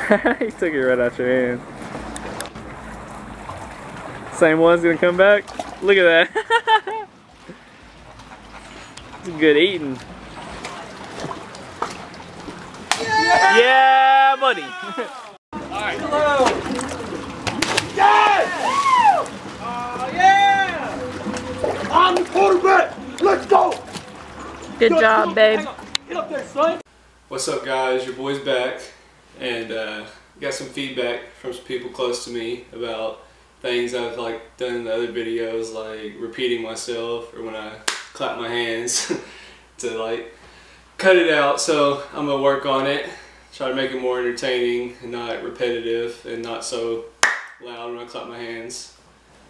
He took it right out your hand. Same one's gonna come back. Look at that. It's good eating. Yeah, yeah buddy. Alright. Hello. Yes! Oh yeah! I'm the quarterback. Let's go. Good job, babe. Get up there, son. What's up, guys? Your boy's back, and got some feedback from some people close to me about things I've done in the other videos, like repeating myself or when I clap my hands to cut it out. So I'm gonna work on it, try to make it more entertaining and not repetitive and not so loud when I clap my hands.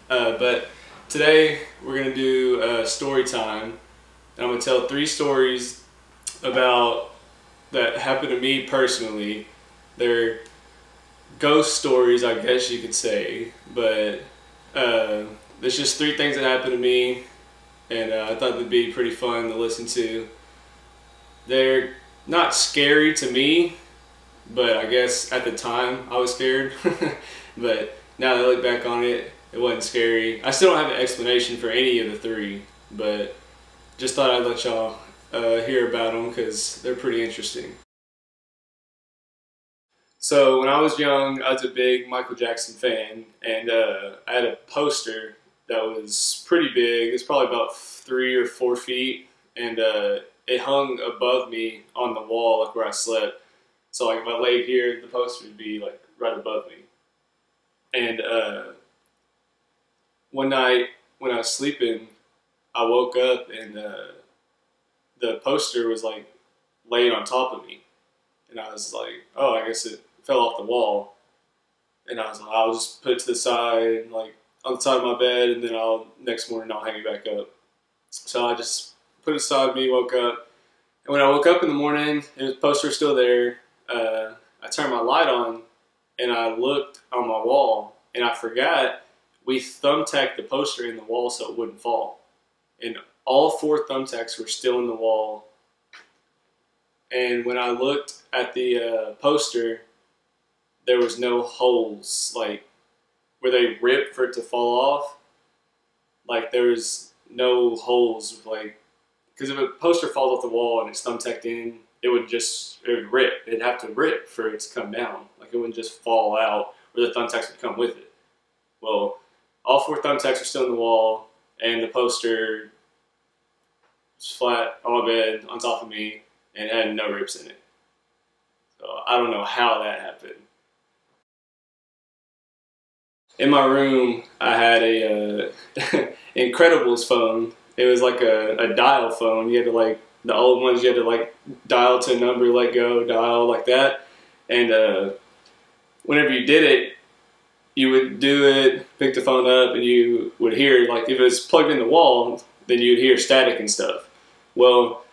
But today we're gonna do story time, and I'm gonna tell 3 stories about that happened to me personally. They're ghost stories, I guess you could say, but there's just 3 things that happened to me, and I thought they'd be pretty fun to listen to. They're not scary to me, but I guess at the time I was scared. But now that I look back on it, it wasn't scary. I still don't have an explanation for any of the 3, but just thought I'd let y'all hear about them because they're pretty interesting. So when I was young, I was a big Michael Jackson fan, and I had a poster that was pretty big. It's probably about 3 or 4 feet, and it hung above me on the wall, like where I slept. So if I laid here, the poster would be right above me. And one night when I was sleeping, I woke up and the poster was laying on top of me, and I was like, oh, I guess it fell off the wall. And I was like, I'll just put it to the side, on the side of my bed, and then next morning I'll hang it back up. So I just put it aside me, woke up, and when I woke up in the morning, the poster was still there. I turned my light on, and I looked on my wall, and I forgot we thumbtacked the poster in the wall so it wouldn't fall. And all 4 thumbtacks were still in the wall. And when I looked at the poster, there was no holes, where they ripped for it to fall off. There was no holes, because if a poster falls off the wall and it's thumbtacked in, it would rip. It'd have to rip for it to come down. It wouldn't just fall out, or the thumbtacks would come with it. Well, all 4 thumbtacks were still in the wall, and the poster was flat on my bed on top of me and had no rips in it. So I don't know how that happened. In my room, I had a Incredibles phone. It was like a dial phone. You had to the old ones, you had to dial to a number, let go, dial, like that. And whenever you did it, you would do it, pick the phone up, and you would hear, if it was plugged in the wall, then you'd hear static and stuff. Well,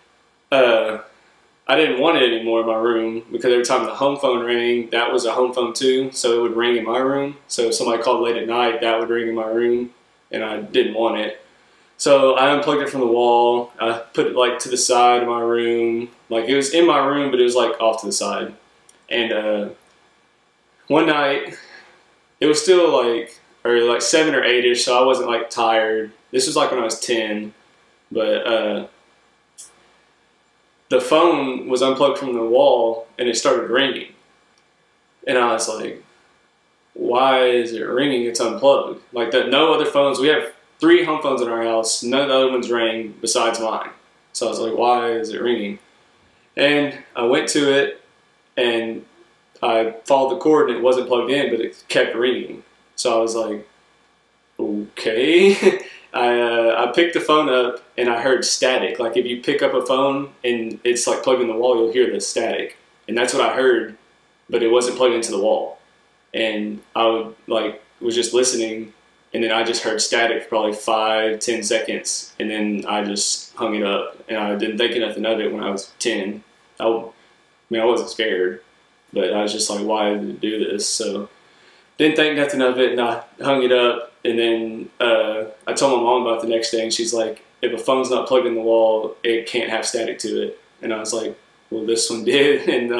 I didn't want it anymore in my room, because every time the home phone rang, that was a home phone too, so it would ring in my room. So if somebody called late at night, that would ring in my room, and I didn't want it. So I unplugged it from the wall. I put it to the side of my room. It was in my room, but it was off to the side. And one night, it was still 7 or 8-ish, so I wasn't tired. This was when I was 10, but the phone was unplugged from the wall and it started ringing. And I was like, why is it ringing? It's unplugged. No other phones. We have 3 home phones in our house. None of the other ones rang besides mine. So I was like, why is it ringing? And I went to it and I followed the cord and it wasn't plugged in, but it kept ringing. So I was like, okay. I picked the phone up and I heard static. If you pick up a phone and it's plugged in the wall, you'll hear the static. And that's what I heard, but it wasn't plugged into the wall. And I was just listening, and then I just heard static for probably 5-10 seconds, and then I just hung it up. And I didn't think nothing of it when I was 10. I wasn't scared, but I was just like, why did it do this? So didn't think nothing of it, and I hung it up. And then I told my mom about it the next day, and she's like, if a phone's not plugged in the wall, it can't have static to it. And I was like, well, this one did. And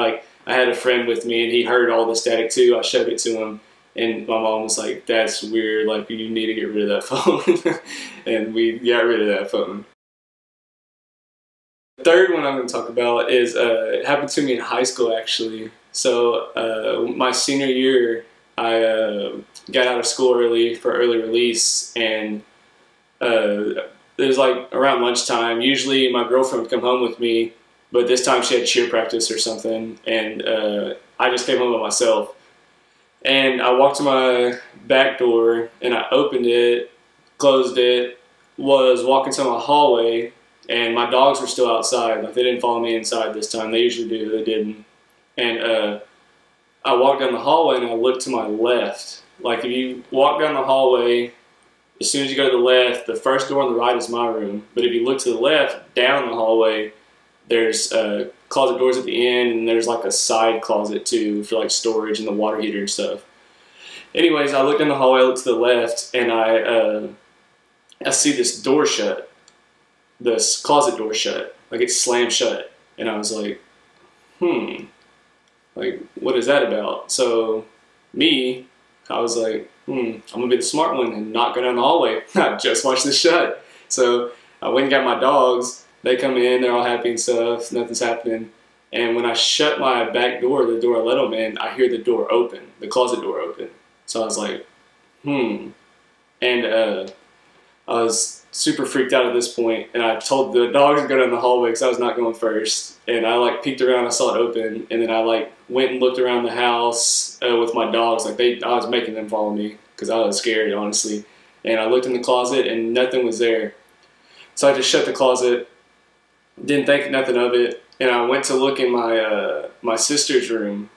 I had a friend with me and he heard all the static too. I showed it to him and my mom was like, that's weird, like you need to get rid of that phone. And we got rid of that phone. The third one I'm going to talk about is, it happened to me in high school actually. So my senior year, I got out of school early for early release, and it was like around lunchtime. Usually my girlfriend would come home with me, but this time she had cheer practice or something, and I just came home by myself. And I walked to my back door and I opened it, closed it, was walking to my hallway, and my dogs were still outside. Like, they didn't follow me inside this time. They usually do, they didn't. And I walked down the hallway and I looked to my left. Like, if you walk down the hallway, as soon as you go to the left, the first door on the right is my room. But if you look to the left, down the hallway, there's closet doors at the end, and there's like a side closet too for like storage and the water heater and stuff. Anyways, I looked in the hallway, I looked to the left, and I see this door shut, this closet door shut, like it's slammed shut. And I was like, like, what is that about? So me, I was like, I'm gonna be the smart one and not go down the hallway. I just watched this shut. So I went and got my dogs. They come in, they're all happy and stuff, nothing's happening. And when I shut my back door, the door I let them in, I hear the door open, the closet door open. So I was like, And I was super freaked out at this point, and I told the dogs to go down the hallway because I was not going first. And I like peeked around, I saw it open, and then I like went and looked around the house with my dogs. Like, I was making them follow me because I was scared, honestly. And I looked in the closet and nothing was there. So I just shut the closet, didn't think nothing of it, and I went to look in my my sister's room.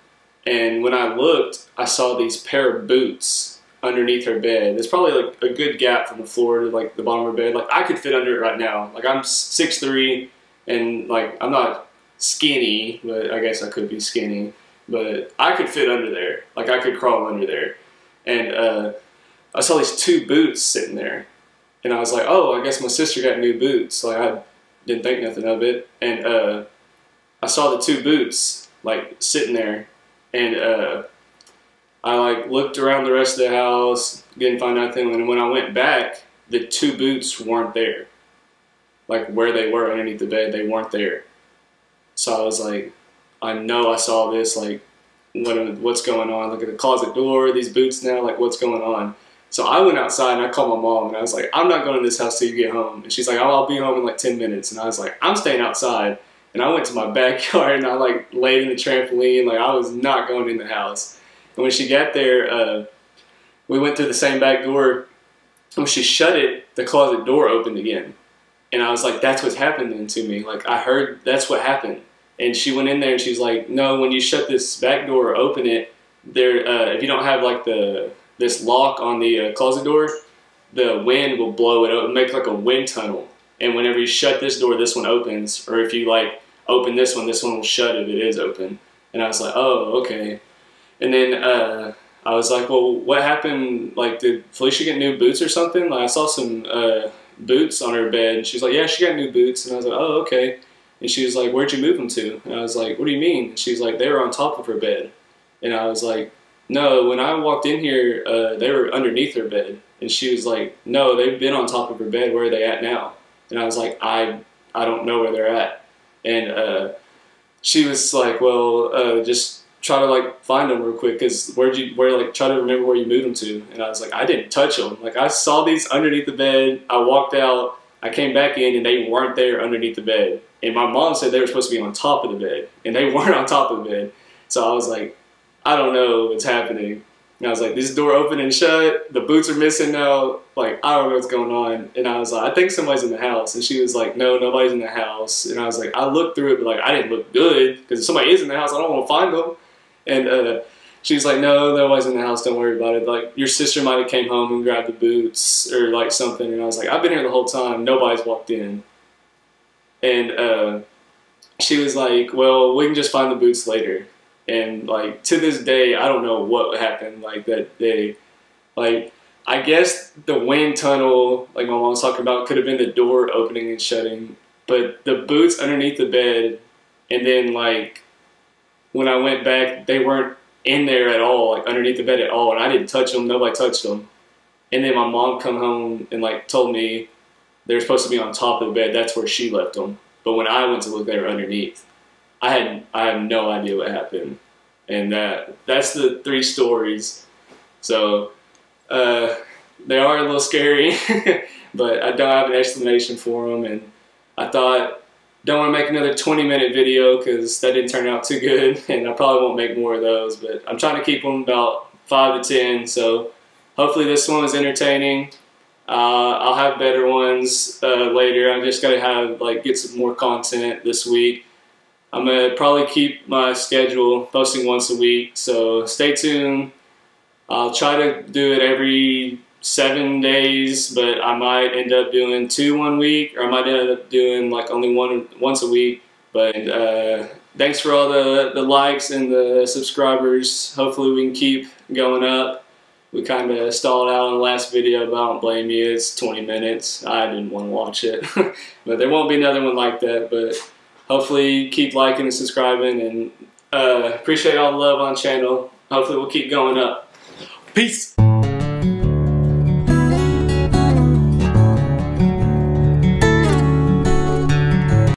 And when I looked, I saw these pair of boots underneath her bed. There's probably like a good gap from the floor to like the bottom of her bed. Like, I could fit under it right now. Like, I'm 6'3", and like, I'm not skinny, but I guess I could be skinny. But I could fit under there. Like, I could crawl under there. And I saw these two boots sitting there. And I was like, oh, I guess my sister got new boots. Like, I didn't think nothing of it. And I saw the two boots like sitting there. And I like looked around the rest of the house, didn't find nothing. And when I went back, the two boots weren't there. Like, where they were underneath the bed, they weren't there. So I was like, I know I saw this. Like, what's going on? Look at the closet door, these boots now, like, what's going on? So I went outside and I called my mom and I was like, I'm not going to this house till you get home. And she's like, oh, I'll be home in like 10 minutes. And I was like, I'm staying outside. And I went to my backyard and I like laid in the trampoline. Like, I was not going in the house. And when she got there, we went through the same back door. When she shut it, the closet door opened again. And I was like, that's what's happening to me. Like, I heard that's what happened. And she went in there and she's like, no, when you shut this back door or open it, there, if you don't have like this lock on the closet door, the wind will blow it open, make like a wind tunnel. And whenever you shut this door, this one opens. Or if you like open this one will shut if it is open. And I was like, oh, okay. And then I was like, well, what happened? Like, did Felicia get new boots or something? Like, I saw some boots on her bed. And she was like, yeah, she got new boots. And I was like, oh, okay. And she was like, where'd you move them to? And I was like, what do you mean? And she's like, they were on top of her bed. And I was like, no, when I walked in here, they were underneath her bed. And she was like, no, they've been on top of her bed. Where are they at now? And I was like, I don't know where they're at. And she was like, well, just try to like find them real quick, because try to remember where you moved them to. And I was like, I didn't touch them. Like, I saw these underneath the bed. I walked out. I came back in and they weren't there underneath the bed. And my mom said they were supposed to be on top of the bed, and they weren't on top of the bed. So I was like, I don't know what's happening. And I was like, this door open and shut, the boots are missing now, like, I don't know what's going on. And I was like, I think somebody's in the house. And she was like, no, nobody's in the house. And I was like, I looked through it, but like, I didn't look good, because if somebody is in the house, I don't want to find them. And she was like, no, nobody's in the house, don't worry about it. Like, your sister might have came home and grabbed the boots or like something. And I was like, I've been here the whole time, nobody's walked in. And she was like, well, we can just find the boots later. And like, to this day, I don't know what happened like that day. Like, I guess the wind tunnel, like my mom was talking about, could have been the door opening and shutting. But the boots underneath the bed, and then like when I went back, they weren't in there at all, like underneath the bed at all, and I didn't touch them. Nobody touched them. And then my mom come home and like told me they were supposed to be on top of the bed. That's where she left them. But when I went to look, they were underneath. I have no idea what happened. And that's the 3 stories. So they are a little scary, but I don't have an explanation for them. And I thought, don't want to make another 20-minute video because that didn't turn out too good, and I probably won't make more of those. But I'm trying to keep them about 5 to 10. So hopefully this one was entertaining. I'll have better ones later. I just gotta get some more content this week. I'm gonna probably keep my schedule posting once a week, so stay tuned. I'll try to do it every 7 days, but I might end up doing 2 one week, or I might end up doing like only once a week. But thanks for all the likes and the subscribers. Hopefully we can keep going up. We kind of stalled out on the last video, but I don't blame you. It's 20 minutes. I didn't want to watch it. But there won't be another one like that. But hopefully keep liking and subscribing. And appreciate all the love on the channel. Hopefully we'll keep going up. Peace.